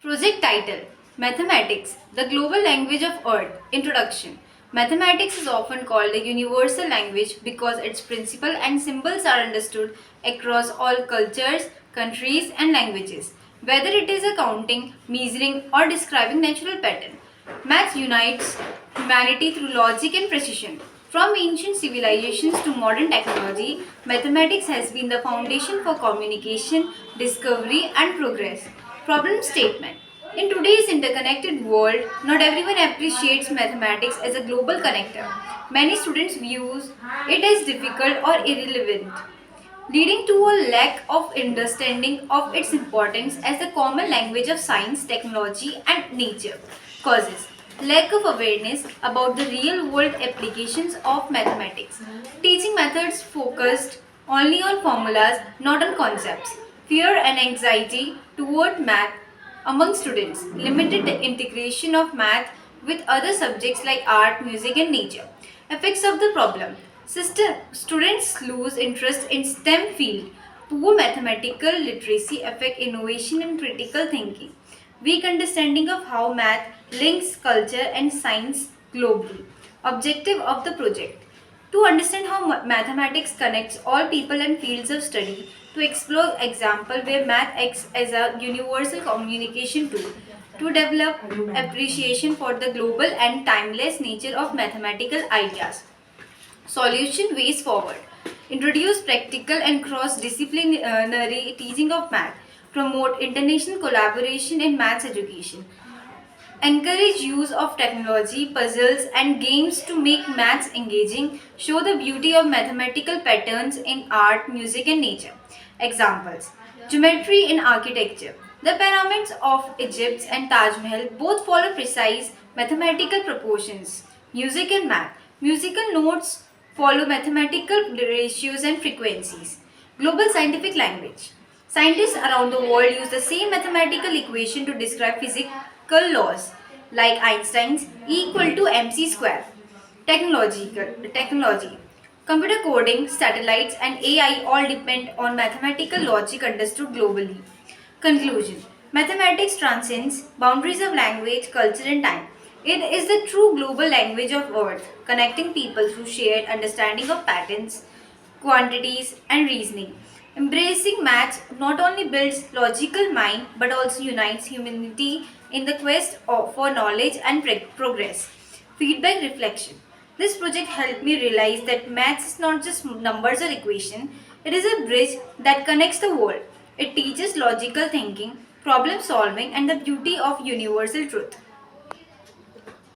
Project title: Mathematics, the Global Language of Earth. Introduction. Mathematics is often called the universal language because its principles and symbols are understood across all cultures, countries, and languages. Whether it is accounting, measuring, or describing natural pattern, math unites humanity through logic and precision. From ancient civilizations to modern technology, mathematics has been the foundation for communication, discovery, and progress. Problem statement: in today's interconnected world, not everyone appreciates mathematics as a global connector. Many students view it as difficult or irrelevant, leading to a lack of understanding of its importance as the common language of science, technology, and nature. Causes: lack of awareness about the real world applications of mathematics. Teaching methods focused only on formulas, not on concepts. Fear and anxiety toward math among students. Limited integration of math with other subjects like art, music, and nature. Effects of the problem: students lose interest in STEM field. Poor mathematical literacy affect innovation and critical thinking. Weak understanding of how math links culture and science globally. Objective of the project: to understand how mathematics connects all people and fields of study, to explore example where math acts as a universal communication tool, to develop appreciation for the global and timeless nature of mathematical ideas. Solution ways forward: introduce practical and cross-disciplinary teaching of math, promote international collaboration in maths education, encourage use of technology, puzzles, and games to make maths engaging, show the beauty of mathematical patterns in art, music, and nature. Examples: geometry in architecture. The pyramids of Egypt and Taj Mahal both follow precise mathematical proportions. Music and math. Musical notes follow mathematical ratios and frequencies. Global scientific language. Scientists around the world use the same mathematical equation to describe physical laws, like Einstein's E equal to mc square. Technology. Computer coding, satellites, and AI all depend on mathematical logic understood globally. Conclusion: mathematics transcends boundaries of language, culture, and time. It is the true global language of Earth, connecting people through shared understanding of patterns, quantities, and reasoning. Embracing maths not only builds logical mind but also unites humanity in the quest for knowledge and progress. Feedback reflection. This project helped me realize that maths is not just numbers or equation, it is a bridge that connects the world. It teaches logical thinking, problem solving, and the beauty of universal truth.